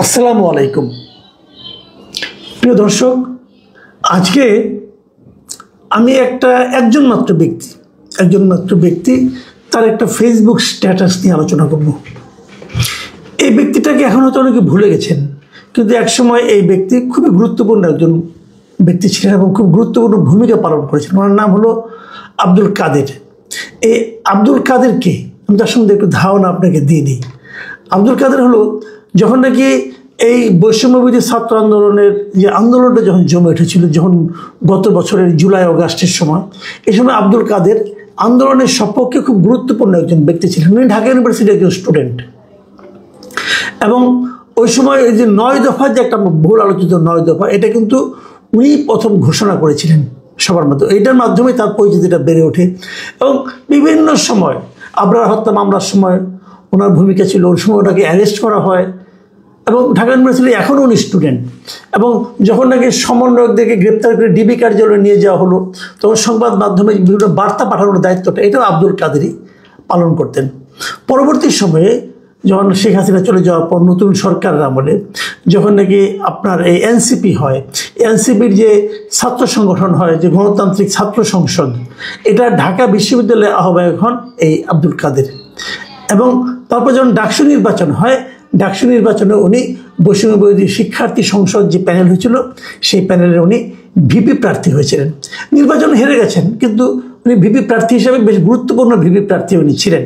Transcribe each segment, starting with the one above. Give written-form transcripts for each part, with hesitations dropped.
আসসালামু আলাইকুম প্রিয় দর্শক, আজকে আমি একজন মাত্র ব্যক্তি তার একটা ফেসবুক স্ট্যাটাস নিয়ে আলোচনা করব। এই ব্যক্তিটাকে এখন হয়তো অনেকে ভুলে গেছেন, কিন্তু একসময় এই ব্যক্তি খুবই গুরুত্বপূর্ণ একজন ব্যক্তি ছিলেন এবং খুব গুরুত্বপূর্ণ ভূমিকা পালন করেছেন। ওনার নাম হলো আব্দুল কাদের। এই আব্দুল কাদেরকে আমি তার সম্বন্ধে একটু ধারণা আপনাকে দিয়ে দিই। আব্দুল কাদের হলো যখন নাকি এই বৈষম্যবিরোধী ছাত্র আন্দোলনের যে আন্দোলনটা যখন জমে উঠেছিল, যখন গত বছরের জুলাই অগাস্টের সময়, এই সময় আব্দুল কাদের আন্দোলনের সপক্ষে খুব গুরুত্বপূর্ণ একজন ব্যক্তি ছিলেন। উনি ঢাকা ইউনিভার্সিটির একজন স্টুডেন্ট এবং ওই সময় এই যে 9 দফা, যে একটা বহুল আলোচিত 9 দফা, এটা কিন্তু উনি প্রথম ঘোষণা করেছিলেন সবার মধ্যে। এইটার মাধ্যমে তার পরিচিতিটা বেড়ে ওঠে এবং বিভিন্ন সময় আবরার হত্যা মামলার সময় ওনার ভূমিকা ছিল। ওই সময় ওটাকে অ্যারেস্ট করা হয় এবং ঢাকা ইউনিভার্সিটি এখনও উনি স্টুডেন্ট। এবং যখন নাকি সমন্বয়কদেরকে গ্রেপ্তার করে ডিবি কার্যালয়ে নিয়ে যাওয়া হলো, তখন সংবাদ মাধ্যমে বিভিন্ন বার্তা পাঠানোর দায়িত্বটা এটাও আব্দুল কাদেরই পালন করতেন। পরবর্তী সময়ে যখন শেখ হাসিনা চলে যাওয়ার পর নতুন সরকারের আমলে যখন নাকি আপনার এই এনসিপি হয়, এনসিপির যে ছাত্র সংগঠন হয়, যে গণতান্ত্রিক ছাত্র সংসদ, এটা ঢাকা বিশ্ববিদ্যালয়ের আহ্বায়ক হন এই আব্দুল কাদের। এবং তারপর যখন ডাকসু নির্বাচন হয়, ডাকসু নির্বাচনে উনি বৈষম্যবিরোধী শিক্ষার্থী সংসদ যে প্যানেল হয়েছিল, সেই প্যানেলে উনি ভিপি প্রার্থী হয়েছিলেন। নির্বাচন হেরে গেছেন, কিন্তু উনি ভিপি প্রার্থী হিসেবে বেশ গুরুত্বপূর্ণ ভিপি প্রার্থী উনি ছিলেন।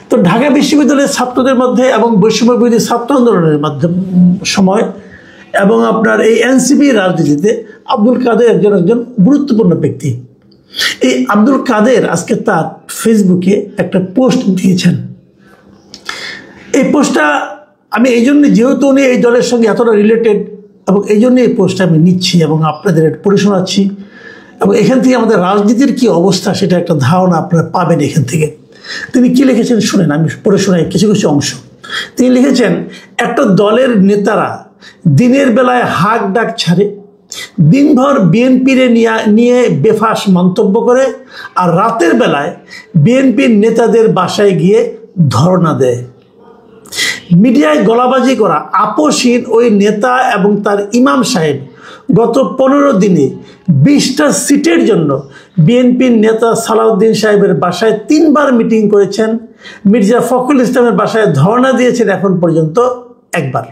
তো ঢাকা বিশ্ববিদ্যালয়ের ছাত্রদের মধ্যে এবং বৈষম্যবিরোধী ছাত্র আন্দোলনের মাধ্যমে সময় এবং আপনার এই এনসিপি রাজনীতিতে আব্দুল কাদের একজন গুরুত্বপূর্ণ ব্যক্তি। এই আব্দুল কাদের আজকে তার ফেসবুকে একটা পোস্ট দিয়েছেন। এই পোস্টটা আমি এই জন্য, যেহেতু উনি এই দলের সঙ্গে এতটা রিলেটেড, এবং এই জন্য এই পোস্টটা আমি নিচ্ছি এবং আপনাদের পড়ে শোনাচ্ছি, এবং এখান থেকে আমাদের রাজনীতির কি অবস্থা সেটা একটা ধারণা আপনারা পাবেন এখান থেকে। তিনি কি লিখেছেন শুনেন, আমি পড়ে শোনাই কিছু অংশ। তিনি লিখেছেন, একটা দলের নেতারা দিনের বেলায় হাক ডাক ছাড়ে, দিনভর বিএনপির নিয়ে বেফাস মন্তব্য করে, আর রাতের বেলায় বিএনপির নেতাদের বাসায় গিয়ে ধর্ণা দেয়। মিডিয়ায় গলাবাজি করা আপোষহীন ওই নেতা এবং তার ইমাম সাহেব গত 15 দিনে 20টা সিটের জন্য বিএনপির নেতা সালাউদ্দিন সাহেবের বাসায় 3 বার মিটিং করেছেন। মির্জা ফখরুল ইসলামের বাসায় ধর্ণা দিয়েছেন এখন পর্যন্ত 1 বার।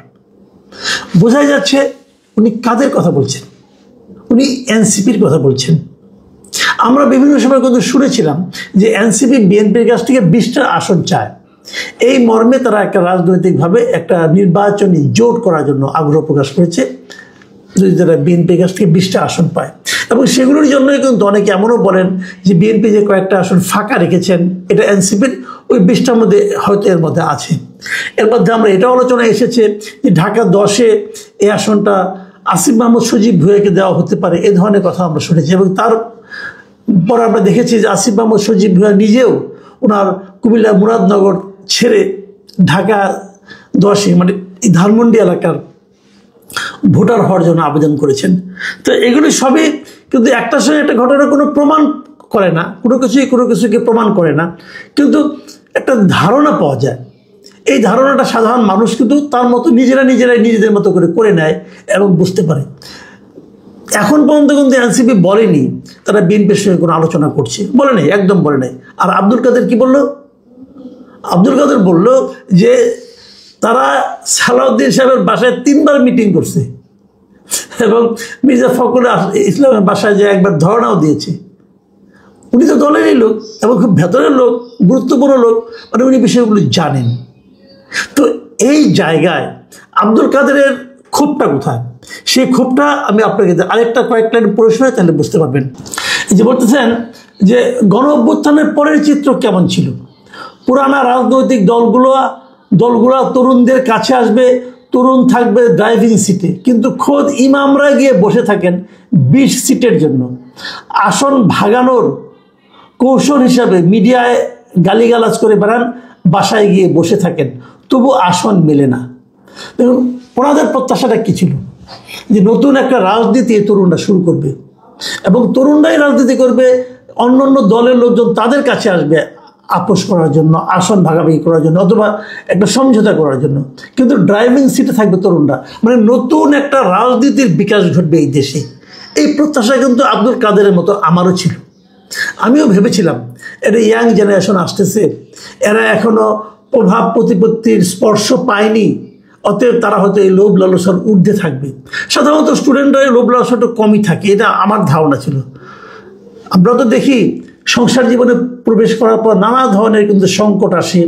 বোঝাই যাচ্ছে উনি কাদের কথা বলছেন, উনি এনসিপির কথা বলছেন। আমরা বিভিন্ন সময় কিন্তু শুনেছিলাম যে এনসিপি বিএনপির কাছ থেকে 20টা আসন চায়। এই মর্মে তারা একটা রাজনৈতিকভাবে একটা নির্বাচনী জোট করার জন্য আগ্রহ প্রকাশ করেছে, যদি তারা বিএনপির কাছ থেকে 20টা আসন পায়। এবং সেগুলোর জন্যই কিন্তু অনেকে এমনও বলেন যে বিএনপি যে কয়েকটা আসন ফাঁকা রেখেছেন, এটা এনসিপির ওই 20টার মধ্যে হয়তো এর মধ্যে আছে। এর মধ্যে আমরা এটাও আলোচনায় এসেছে যে ঢাকা 10-এ এই আসনটা আসিফ মাহমুদ সজীব ভুঁইয়াকে দেওয়া হতে পারে, এ ধরনের কথা আমরা শুনেছি। এবং তারপর আমরা দেখেছি যে আসিফ মাহমুদ সজীব ভুঁইয়া নিজেও ওনার কুমিল্লা মুরাদনগর ছেড়ে ঢাকা 10-এ মানে ধানমন্ডি এলাকার ভোটার হওয়ার জন্য আবেদন করেছেন। তো এগুলি সবই কিন্তু একটার সঙ্গে একটা ঘটনা কোনো প্রমাণ করে না, কোনো কিছুকে প্রমাণ করে না, কিন্তু একটা ধারণা পাওয়া যায়। এই ধারণাটা সাধারণ মানুষ কিন্তু তার মতো নিজেদের মতো করে নেয় এবং বুঝতে পারে। এখন পর্যন্ত কিন্তু এনসিপি বলেনি তারা বিএনপির সঙ্গে কোনো আলোচনা করছে, বলে নাই, একদম বলে নাই। আর আব্দুল কাদের কি বলল? আব্দুল কাদের বলল যে তারা সালাউদ্দিন সাহেবের বাসায় 3 বার মিটিং করছে এবং মির্জা ফখরুল ইসলামের বাসায় যে একবার ধর্ণাও দিয়েছে। উনি তো দলেরই লোক এবং খুব ভেতরের লোক, গুরুত্বপূর্ণ লোক, মানে উনি বিষয়গুলো জানেন। তো এই জায়গায় আব্দুল কাদেরের ক্ষোভটা কোথায়, সেই ক্ষোভটা আমি আপনাকে আরেকটা কয়েক লাইন পড়ে শোনাই, তাহলে বুঝতে পারবেন। যে বলতেছেন যে গণ অভ্যুত্থানের পরের চিত্র কেমন ছিল। পুরানা রাজনৈতিক দলগুলো তরুণদের কাছে আসবে, তরুণ থাকবে ড্রাইভিং সিটে, কিন্তু খোদ ইমামরা গিয়ে বসে থাকেন 20 সিটের জন্য। আসন ভাগানোর কৌশল হিসাবে মিডিয়ায় গালিগালাজ করে বেড়ান, বাসায় গিয়ে বসে থাকেন, তবু আসন মেলে না। দেখুন ওনাদের প্রত্যাশাটা কী ছিল, যে নতুন একটা রাজনীতি তরুণরা শুরু করবে এবং তরুণরাই রাজনীতি করবে, অন্য দলের লোকজন তাদের কাছে আসবে, আপোষ করার জন্য, আসন ভাগাভাগি করার জন্য, অথবা একটা সমঝোতা করার জন্য। কিন্তু ড্রাইভিং সিটে থাকবে তরুণরা, মানে নতুন একটা রাজনীতির বিকাশ ঘটবে এই দেশে। এই প্রত্যাশা কিন্তু আব্দুল কাদেরের মতো আমারও ছিল। আমিও ভেবেছিলাম এটা ইয়াং জেনারেশন আসতেছে, এরা এখনো প্রভাব প্রতিপত্তির স্পর্শ পায়নি, অতএব তারা হয়তো এই লোভ লালসার ঊর্ধ্বে থাকবে। সাধারণত স্টুডেন্টরা এই লোভ লালসাটা কমই থাকে, এটা আমার ধারণা ছিল। আমরা তো দেখি সংসার জীবনে প্রবেশ করার পর নানা ধরনের কিন্তু সংকট আসে,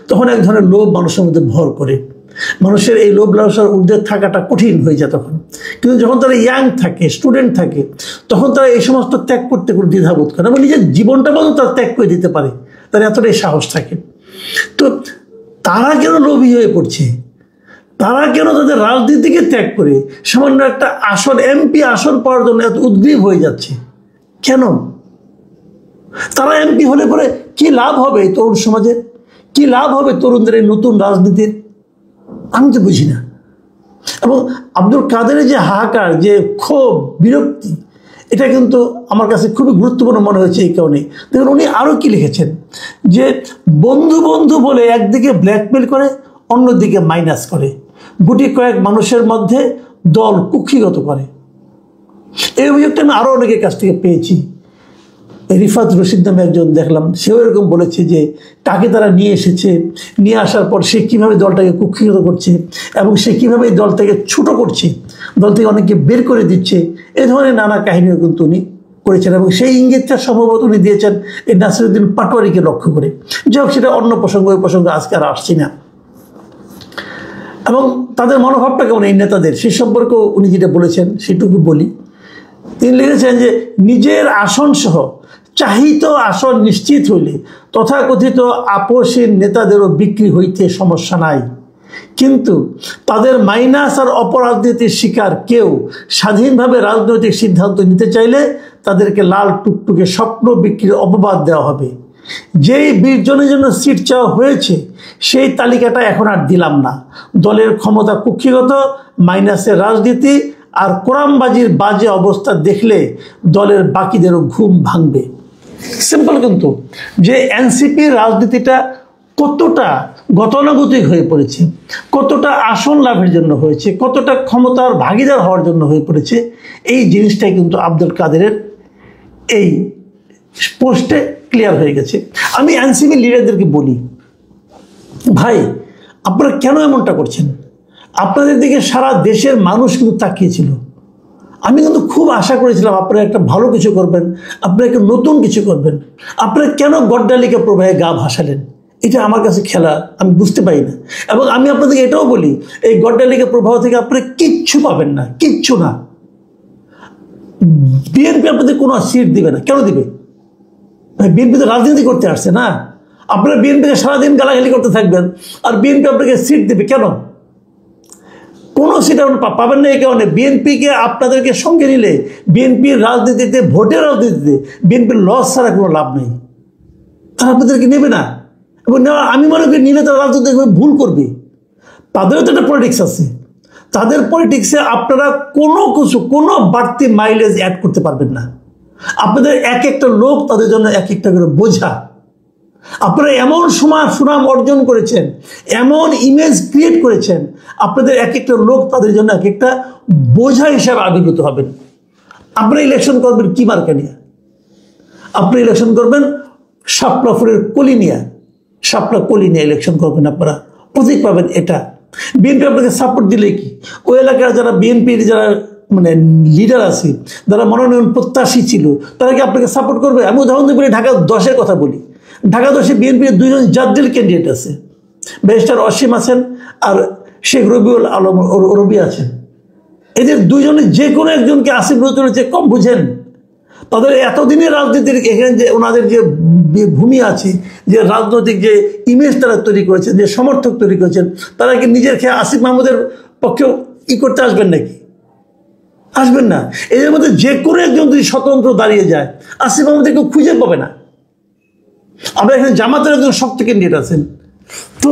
তখন এক ধরনের লোভ মানুষের মধ্যে ভর করে। মানুষের এই লোভ লালসার ঊর্ধ্বে থাকাটা কঠিন হয়ে যায় তখন। কিন্তু যখন তারা ইয়াং থাকে, স্টুডেন্ট থাকে, তখন তারা এই সমস্ত ত্যাগ করতে কোনো দ্বিধাবোধ করে এবং নিজের জীবনটা পর্যন্ত তারা ত্যাগ করে দিতে পারে, তার এতটাই সাহস থাকে। তো তারা কেন লোভী হয়ে পড়ছে? তারা কেন তাদের রাজনীতিকে ত্যাগ করে সামান্য একটা আসন, এমপি আসন পাওয়ার জন্য এত উদ্গ্রীব হয়ে যাচ্ছে কেন? তারা এমপি হলে পরে কি লাভ হবে তরুণ সমাজের? কি লাভ হবে তরুণদের এই নতুন রাজনীতির? আমি তো বুঝি না। এবং আব্দুল কাদেরের যে হাহাকার, যে ক্ষোভ, বিরক্তি, এটা কিন্তু আমার কাছে খুবই গুরুত্বপূর্ণ মনে হয়েছে এই কারণে। দেখুন উনি আরও কি লিখেছেন, যে বন্ধু বন্ধু বলে একদিকে ব্ল্যাকমেল করে, অন্যদিকে মাইনাস করে, গুটি কয়েক মানুষের মধ্যে দল কুক্ষিগত করে। এই অভিযোগটা আমি আরও অনেকের কাছ থেকে পেয়েছি। রিফাত রশিদ নামে একজন দেখলাম, সেও এরকম বলেছে যে তাকে তারা নিয়ে এসেছে, নিয়ে আসার পর সে কীভাবে দলটাকে কুক্ষিগত করছে এবং সে কীভাবে এই দলটাকে ছোটো করছে, দল থেকে অনেককে বের করে দিচ্ছে, এ ধরনের নানা কাহিনীও কিন্তু উনি করেছেন। এবং সেই ইঙ্গিতটা সম্ভবত উনি দিয়েছেন এই নাসিরুদ্দিন পাটোয়ারিকে লক্ষ্য করে। যাই হোক, সেটা অন্য প্রসঙ্গ, ওই প্রসঙ্গে আজকে আর আসছি না। এবং তাদের মনোভাবটা কেমন এই নেতাদের, সে সম্পর্কেও উনি যেটা বলেছেন সেটুকু বলি। তিনি লিখেছেন যে নিজের আসন সহ চাহিত আসন নিশ্চিত হইলে তথাকথিত আপোষের নেতাদেরও বিক্রি হইতে সমস্যা নাই, কিন্তু তাদের মাইনাস আর অপরাজনীতির শিকার কেউ স্বাধীনভাবে রাজনৈতিক সিদ্ধান্ত নিতে চাইলে তাদেরকে লাল টুকটুকে স্বপ্ন বিক্রির অপবাদ দেওয়া হবে। যেই 20 জনের জন্য সিট চাওয়া হয়েছে সেই তালিকাটা এখন আর দিলাম না। দলের ক্ষমতা কুক্ষিগত, মাইনাসের রাজনীতি আর কোরআনবাজির বাজে অবস্থা দেখলে দলের বাকিদেরও ঘুম ভাঙবে। সিম্পল, কিন্তু যে এনসিপির রাজনীতিটা কতটা গতানুগতিক হয়ে পড়েছে, কতটা আসন লাভের জন্য হয়েছে, কতটা ক্ষমতার ভাগিদার হওয়ার জন্য হয়ে পড়েছে, এই জিনিসটাই কিন্তু আব্দুল কাদেরের এই পোস্টে ক্লিয়ার হয়ে গেছে। আমি এনসিপি লিডারদেরকে বলি, ভাই আপনারা কেন এমনটা করছেন? আপনাদের দিকে সারা দেশের মানুষ কিন্তু তাকিয়েছিল। আমি কিন্তু খুব আশা করেছিলাম আপনারা একটা ভালো কিছু করবেন, আপনারা একটা নতুন কিছু করবেন। আপনারা কেন গড্ডালিকা প্রবাহে গা ভাসালেন? এটা আমার কাছে খেলা, আমি বুঝতে পারি না। এবং আমি আপনাদেরকে এটাও বলি, এই গড্ডালিকা প্রবাহ থেকে আপনারা কিচ্ছু পাবেন না, কিচ্ছু না। বিএনপি আপনাদের কোনো সিট দিবে না। কেন দিবে? বিএনপি তো রাজনীতি করতে আসছে না। আপনারা বিএনপিকে সারাদিন গালাগালি করতে থাকবেন আর বিএনপি আপনাকে সিট দেবে কেন? কোনো সিট আপনি পাবেন না। এই কারণে বিএনপিকে আপনাদেরকে সঙ্গে নিলে বিএনপির রাজনীতিতে, ভোটের রাজনীতিতে বিএনপির লস ছাড়া কোনো লাভ নেই। তারা আপনাদেরকে নেবে না। এবং আমি মনে করি নিলে তারা রাজনীতি ভুল করবে। তাদেরও তো একটা পলিটিক্স আছে। তাদের পলিটিক্সে আপনারা কোনো বাড়তি মাইলেজ অ্যাড করতে পারবেন না। আপনাদের এক একটা লোক তাদের জন্য এক একটা করে বোঝা। আপনারা এমন সুনাম অর্জন করেছেন, এমন ইমেজ ক্রিয়েট করেছেন, আপনাদের এক একটা লোক তাদের জন্য এক একটা বোঝা হিসাবে আবির্ভূত হবেন। আপনারা ইলেকশন করবেন কি মার্কা নিয়ে? আপনি ইলেকশন করবেন শাপলা ফুলের কলি নিয়ে, শাপলা কলি নিয়ে ইলেকশন করবেন। আপনারা প্রতীক পাবেন এটা। বিএনপি আপনাকে সাপোর্ট দিলে কি ওই এলাকার যারা বিএনপির যারা মানে লিডার আছে, যারা মনোনয়ন প্রত্যাশী ছিল, তারা কি আপনাকে সাপোর্ট করবে? আমি উদাহরণ দিয়ে বলি, ঢাকা 10-এর কথা বলি। ঢাকা 10-এ বিএনপির 2জন জাদ্দিল ক্যান্ডিডেট আছে, ব্যারিস্টার অসীম আছেন আর শেখ রবিউল আলম রবি আছেন। এদের 2জনের যে কোনো একজনকে আসিফ নজরুলের চেয়ে কম বুঝেন? তাদের এতদিনের রাজনীতির এখানে যে ওনাদের যে ভূমি আছে, যে রাজনৈতিক যে ইমেজ তারা তৈরি করেছেন, যে সমর্থক তৈরি করেছেন, তারা কি নিজের খেয়ে আসিফ মাহমুদের পক্ষেও করতে আসবেন নাকি? আসবেন না। এদের মধ্যে যে কোনো একজন যদি স্বতন্ত্র দাঁড়িয়ে যায়, আসিফ মাহমুদকে কেউ খুঁজে পাবে না। আমরা এখানে জামাতের একজন শক্ত ক্যান্ডিডেট আছেন, তো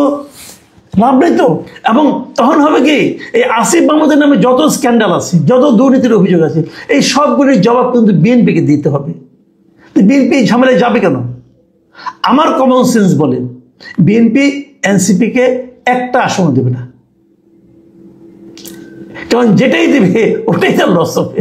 লাভ নেই তো। এবং তখন হবে কি, এই আসিফ মাহমুদের নামে যত স্ক্যান্ডাল আছে, যত দুর্নীতির অভিযোগ আছে, এই সবগুলির জবাব কিন্তু বিএনপিকে দিতে হবে। বিএনপি ঝামেলায় যাবে কেন? আমার কমন সেন্স বলে বিএনপি এনসিপিকে একটা আসন দেবে না, কারণ যেটাই দেবে ওটাই তার লস হবে।